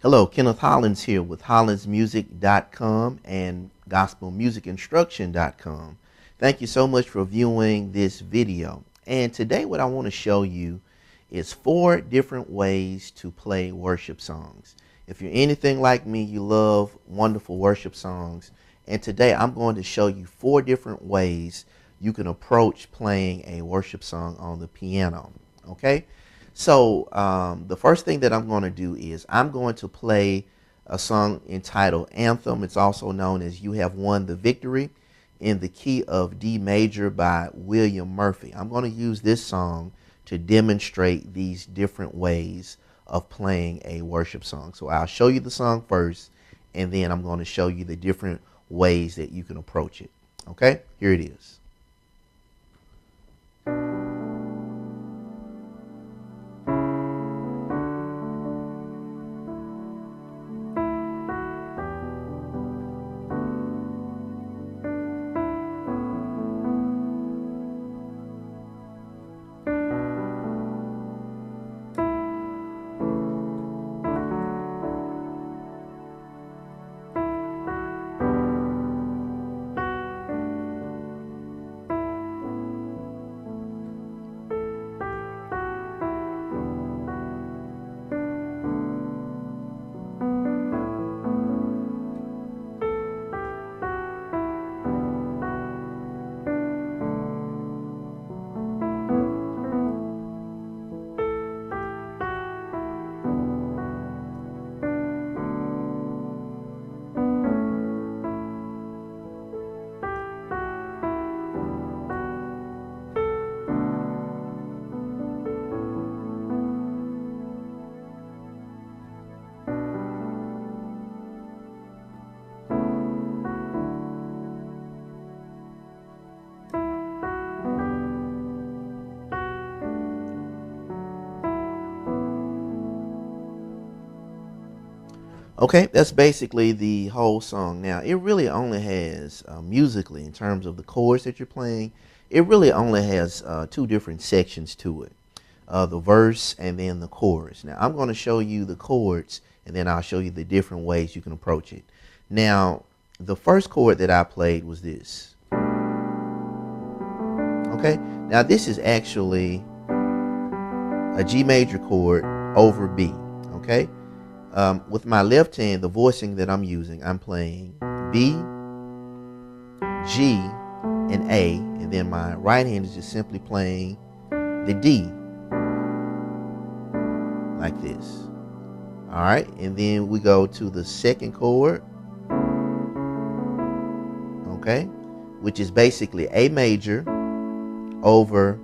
Hello, Kenneth Hollins here with hollinsmusic.com and gospelmusicinstruction.com. Thank you so much for viewing this video. And today what I want to show you is 4 different ways to play worship songs. If you're anything like me, you love wonderful worship songs. And today I'm going to show you 4 different ways you can approach playing a worship song on the piano. Okay? So the first thing that I'm going to do is I'm going to play a song entitled Anthem. It's also known as You Have Won the Victory, in the key of D major by William Murphy. I'm going to use this song to demonstrate these different ways of playing a worship song. So I'll show you the song first, and then I'm going to show you the different ways that you can approach it. Okay, here it is. Okay, that's basically the whole song. Now, it really only has, musically, in terms of the chords that you're playing, it really only has 2 different sections to it. The verse and then the chorus. Now, I'm going to show you the chords, and then I'll show you the different ways you can approach it. Now, the first chord that I played was this. Okay, now this is actually a G major chord over B. Okay. With my left hand, the voicing that I'm using, I'm playing B, G, and A, and then my right hand is just simply playing the D, like this. All right, and then we go to the second chord, okay, which is basically A major over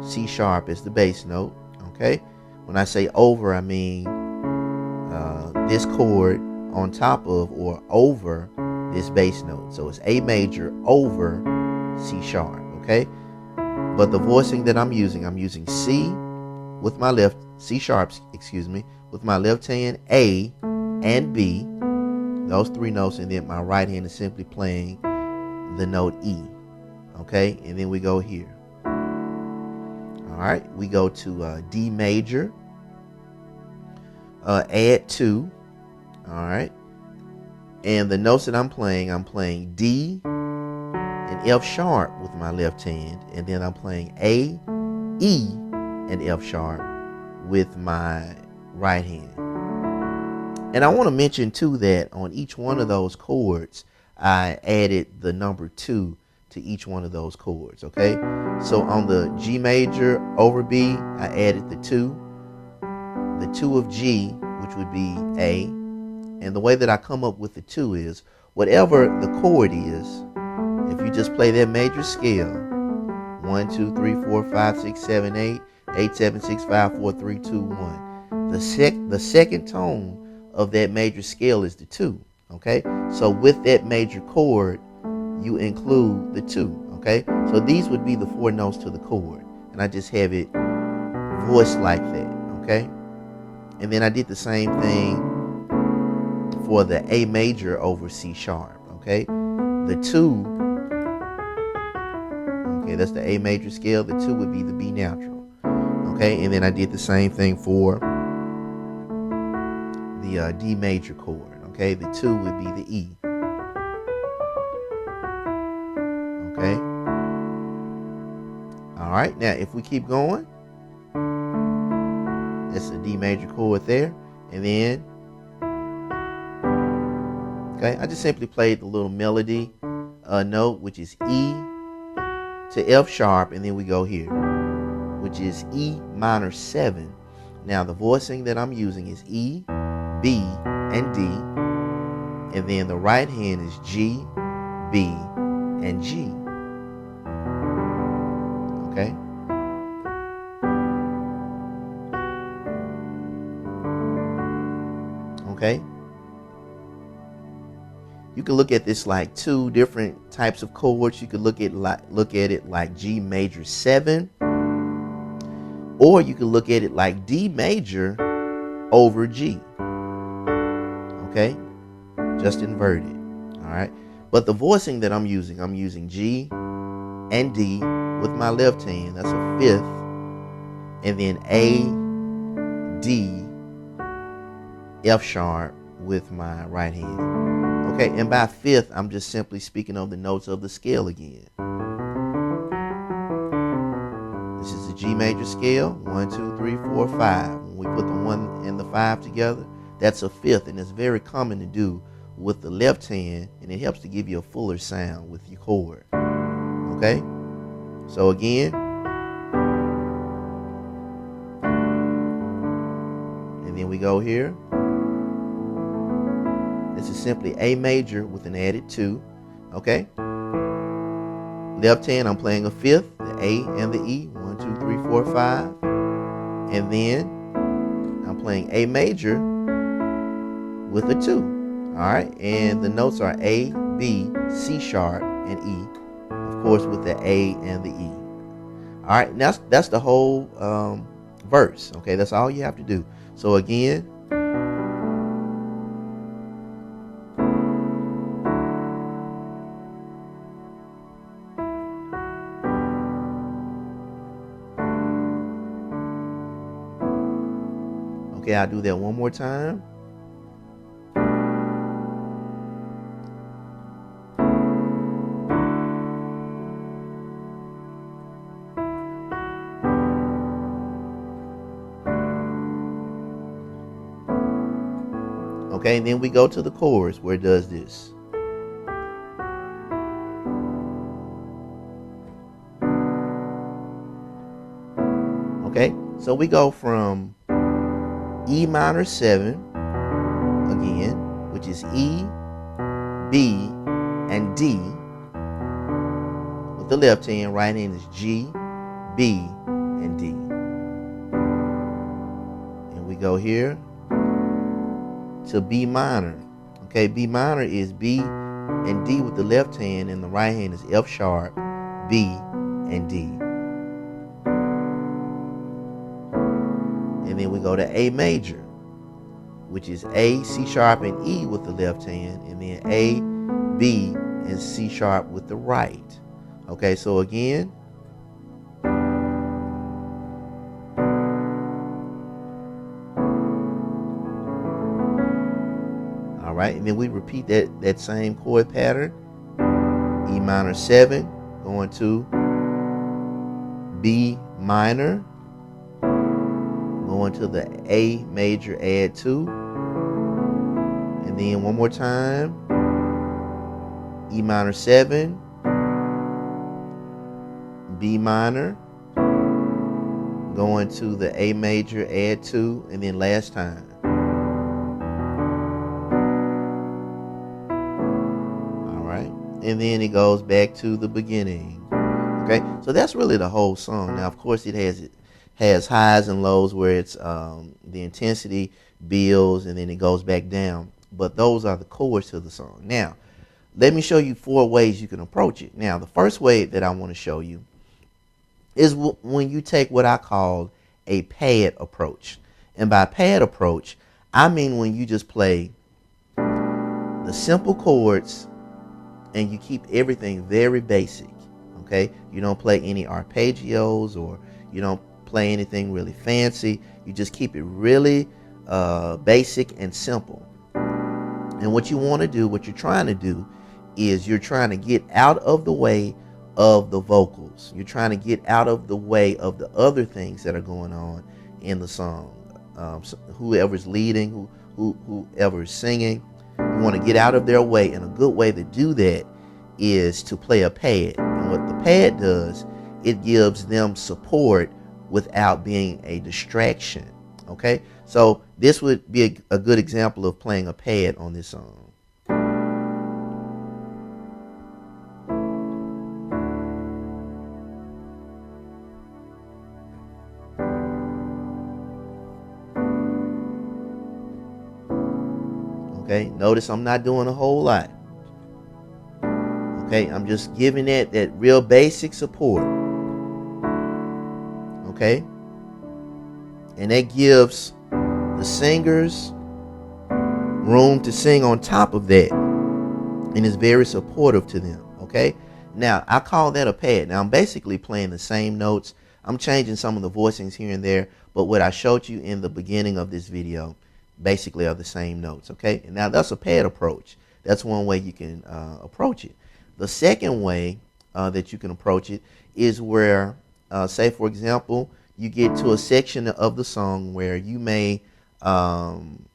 C sharp as the bass note, okay. When I say over, I mean this chord on top of or over this bass note. So it's A major over C sharp, okay? But the voicing that I'm using C with my left, C sharp, excuse me, with my left hand, A and B, those 3 notes, and then my right hand is simply playing the note E, okay? And then we go here. All right, we go to D major, add 2, all right, and the notes that I'm playing D and F sharp with my left hand, and then I'm playing A, E, and F sharp with my right hand. And I want to mention too that on each one of those chords, I added the number 2 to each one of those chords, okay? So on the G major over B, I added the 2 of G, which would be A. And the way that I come up with the 2 is whatever the chord is, if you just play that major scale, 1, 2, 3, 4, 5, 6, 7, 8, 8, 7, 6, 5, 4, 3, 2, 1. The second tone of that major scale is the 2, okay? So with that major chord, you include the 2, okay? So these would be the 4 notes to the chord. And I just have it voiced like that, okay? And then I did the same thing for the A major over C sharp, okay? The 2, okay, that's the A major scale. The 2 would be the B natural, okay? And then I did the same thing for the the D major chord. Okay, the 2 would be the E. Okay. All right, now if we keep going, that's a D major chord there. And then, okay, I just simply played the little melody note, which is E to F sharp, and then we go here, which is E minor 7. Now the voicing that I'm using is E, B, and D, and then the right hand is G, B, and G. Okay. Okay. You can look at this like two different types of chords. You could look at it like G major 7, or you can look at it like D major over G. Okay, just inverted. All right, but the voicing that I'm using G and D with my left hand. That's a fifth, and then A, D, F sharp with my right hand. Okay, and by fifth, I'm just simply speaking of the notes of the scale again. This is the G major scale, 1, 2, 3, 4, 5. When we put the 1 and the 5 together, that's a fifth, and it's very common to do with the left hand, and it helps to give you a fuller sound with your chord. Okay, so again, and then we go here. This is simply A major with an added 2. Okay. Left hand, I'm playing a fifth, the A and the E, 1, 2, 3, 4, 5. And then I'm playing A major with a 2. All right. And the notes are A, B, C sharp, and E. Of course, with the A and the E. All right. Now that's the whole verse. Okay. That's all you have to do. So again, okay, I'll do that one more time. Okay, and then we go to the chorus where it does this. Okay, so we go from E minor 7 again, which is E, B, and D with the left hand. Right hand is G, B, and D. And we go here to B minor. Okay, B minor is B and D with the left hand, and the right hand is F sharp, B, and D. And then we go to A major, which is A, C sharp, and E with the left hand, and then A, B, and C sharp with the right. Okay, so again, all right, and then we repeat that same chord pattern. E minor 7 going to B minor, going to the A major, add 2, and then one more time, E minor 7, B minor, going to the A major, add 2, and then last time. All right, and then it goes back to the beginning. Okay, so that's really the whole song. Now, of course, it has highs and lows where it's the intensity builds and then it goes back down. But those are the chords to the song. Now, let me show you 4 ways you can approach it. Now, the first way that I want to show you is when you take what I call a pad approach. And by pad approach, I mean when you just play the simple chords and you keep everything very basic. Okay, you don't play any arpeggios or you don't play anything really fancy. You just keep it really basic and simple. And what you want to do, what you're trying to do, is you're trying to get out of the way of the vocals. You're trying to get out of the way of the other things that are going on in the song. Whoever's leading, whoever's singing, you want to get out of their way. And a good way to do that is to play a pad. And what the pad does, it gives them support without being a distraction. Okay, so this would be a good example of playing a pad on this song. Okay, notice I'm not doing a whole lot. Okay, I'm just giving that real basic support. Okay, and that gives the singers room to sing on top of that, and is very supportive to them. Okay, now I call that a pad. Now I'm basically playing the same notes. I'm changing some of the voicings here and there, but what I showed you in the beginning of this video basically are the same notes. Okay, and now that's a pad approach. That's one way you can approach it. The second way that you can approach it is where, say for example, you get to a section of the song where you may want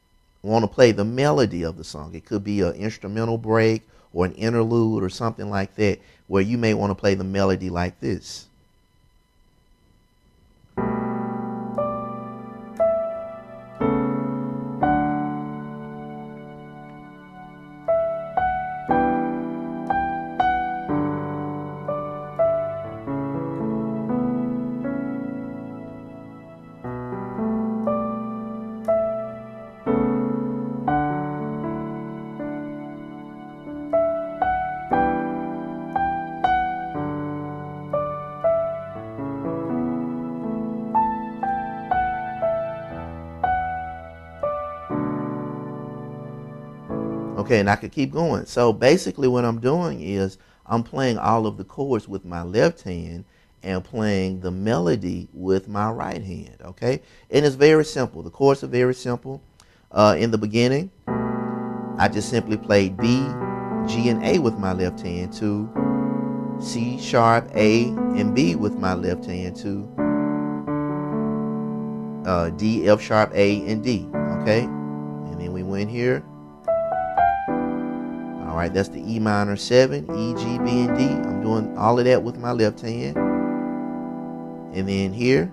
to play the melody of the song. It could be an instrumental break or an interlude or something like that, where you may want to play the melody like this. Okay, and I could keep going. So basically what I'm doing is I'm playing all of the chords with my left hand and playing the melody with my right hand. Okay, and it's very simple. The chords are very simple. In the beginning, I just simply played B, G, and A with my left hand, to C sharp, A, and B with my left hand, to D, F sharp, A, and D. Okay, and then we went here. All right, that's the E minor 7, E, G, B, and D. I'm doing all of that with my left hand. And then here,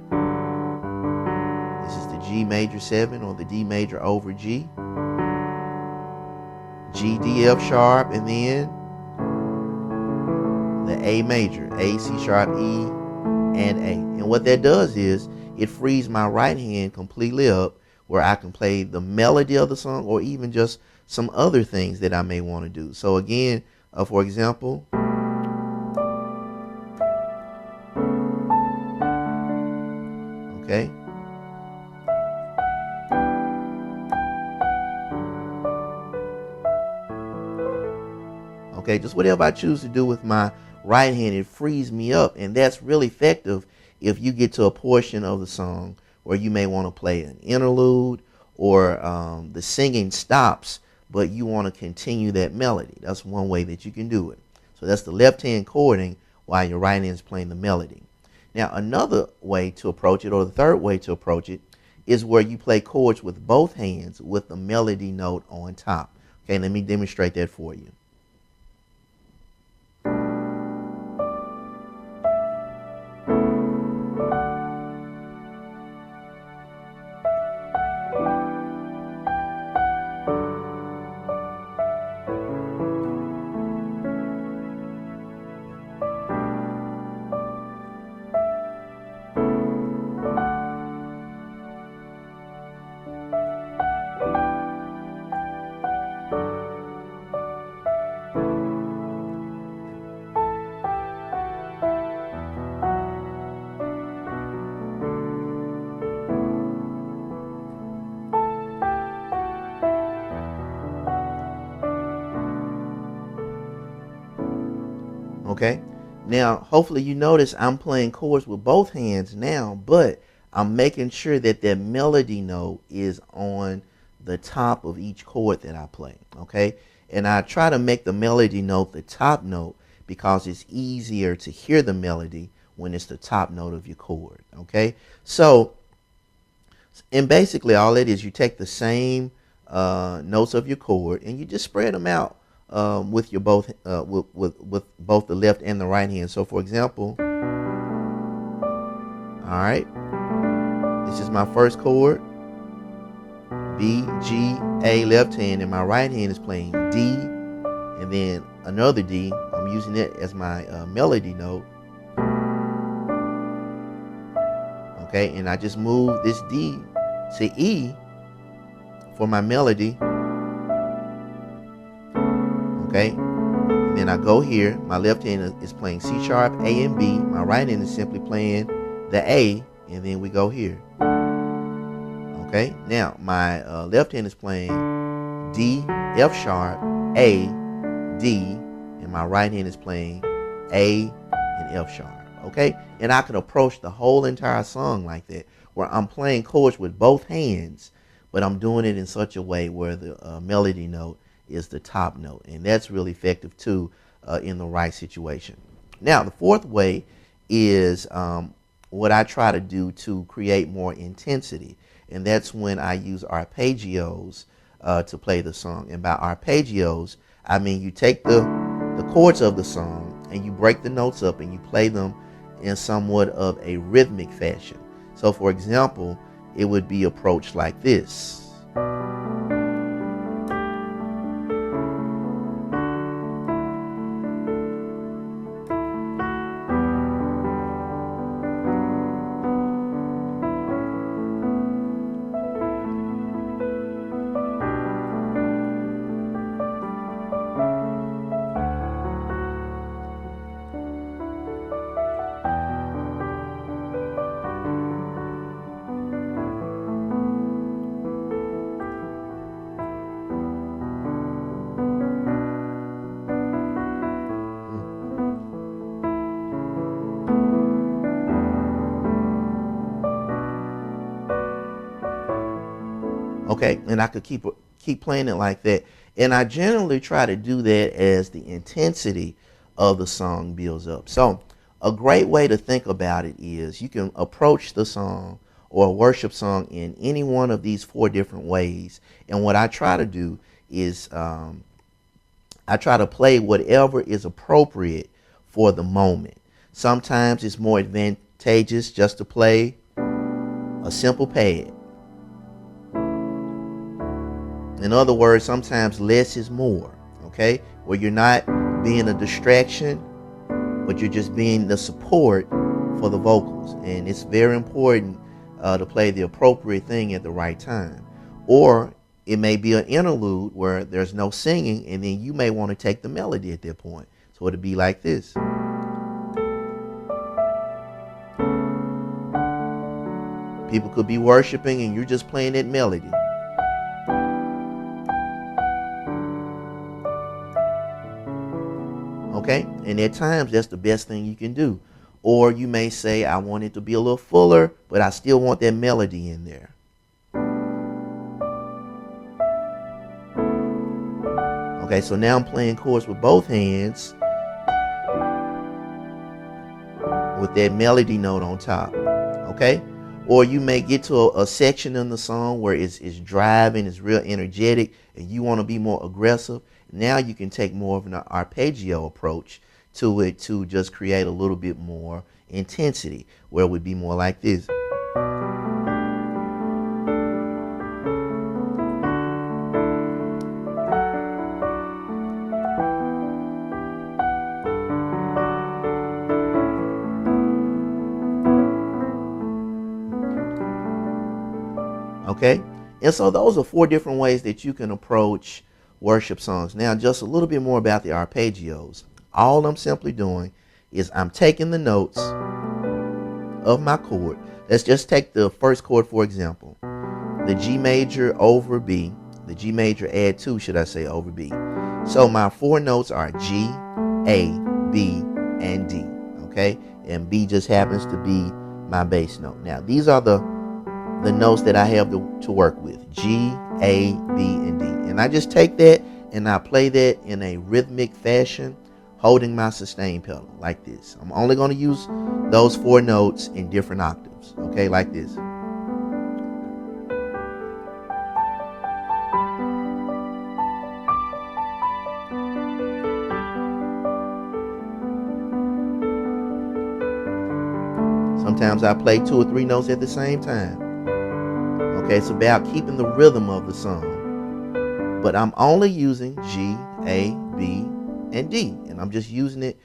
this is the G major 7, or the D major over G. G, D, F sharp, and then the A major, A, C sharp, E, and A. And what that does is it frees my right hand completely up, where I can play the melody of the song or even just some other things that I may want to do. So again, for example, okay, okay, just whatever I choose to do with my right hand, it frees me up, and that's really effective if you get to a portion of the song where you may want to play an interlude, or the singing stops, but you want to continue that melody. That's one way that you can do it. So that's the left hand chording while your right hand is playing the melody. Now another way to approach it, or the third way to approach it, is where you play chords with both hands with the melody note on top. Okay, let me demonstrate that for you. Okay, now hopefully you notice I'm playing chords with both hands now, but I'm making sure that that melody note is on the top of each chord that I play, okay? And I try to make the melody note the top note because it's easier to hear the melody when it's the top note of your chord, okay? So, and basically all it is, you take the same notes of your chord and you just spread them out with your both with both the left and the right hand. So for example, all right, this is my first chord, B, G, A, left hand, and my right hand is playing D, and then another D. I'm using it as my melody note. Okay, and I just move this D to E for my melody. Okay, and then I go here. My left hand is playing C sharp, A, and B. My right hand is simply playing the A, and then we go here. Okay, now my left hand is playing D, F sharp, A, D, and my right hand is playing A and F sharp. Okay, and I can approach the whole entire song like that, where I'm playing chords with both hands, but I'm doing it in such a way where the melody note is the top note, and that's really effective too in the right situation. Now, the fourth way is what I try to do to create more intensity, and that's when I use arpeggios to play the song. And by arpeggios, I mean you take the chords of the song and you break the notes up and you play them in somewhat of a rhythmic fashion. So for example, it would be approached like this. Okay, and I could keep playing it like that. And I generally try to do that as the intensity of the song builds up. So a great way to think about it is you can approach the song or a worship song in any one of these four different ways. And what I try to do is I try to play whatever is appropriate for the moment. Sometimes it's more advantageous just to play a simple pad. In other words, sometimes less is more, okay? Where you're not being a distraction, but you're just being the support for the vocals. And it's very important to play the appropriate thing at the right time. Or it may be an interlude where there's no singing, and then you may want to take the melody at that point. So it'll be like this. People could be worshiping and you're just playing that melody. Okay, and at times that's the best thing you can do. Or you may say, I want it to be a little fuller, but I still want that melody in there. Okay, so now I'm playing chords with both hands with that melody note on top. Okay, or you may get to a section in the song where it's driving, it's real energetic, and you want to be more aggressive. Now you can take more of an arpeggio approach to it to just create a little bit more intensity, where it would be more like this. Okay, and so those are four different ways that you can approach worship songs. Now, just a little bit more about the arpeggios. All I'm simply doing is I'm taking the notes of my chord. Let's just take the first chord, for example. The G major over B. The G major add 2, should I say, over B. So my four notes are G, A, B, and D. Okay? And B just happens to be my bass note. Now these are the notes that I have to work with: G, A, B, and D. And I just take that and I play that in a rhythmic fashion, holding my sustain pedal like this. I'm only going to use those 4 notes in different octaves, okay, like this. Sometimes I play 2 or 3 notes at the same time. Okay, it's about keeping the rhythm of the song. But I'm only using G, A, B, and D. And I'm just using it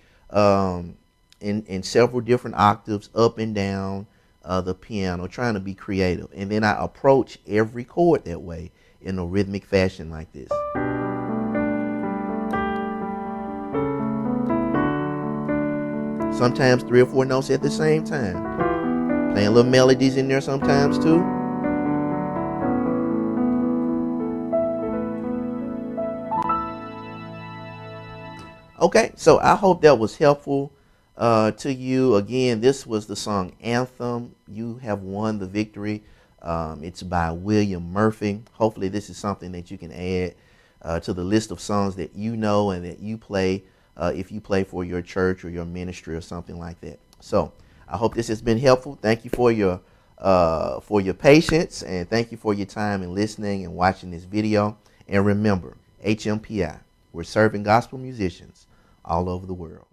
in several different octaves, up and down the piano, trying to be creative. And then I approach every chord that way in a rhythmic fashion like this. Sometimes 3 or 4 notes at the same time. Playing little melodies in there sometimes too. Okay, so I hope that was helpful to you. Again, this was the song Anthem. You have won the victory. It's by William Murphy. Hopefully this is something that you can add to the list of songs that you know and that you play if you play for your church or your ministry or something like that. So I hope this has been helpful. Thank you for your patience, and thank you for your time in listening and watching this video. And remember, HMPI, we're serving gospel musicians all over the world.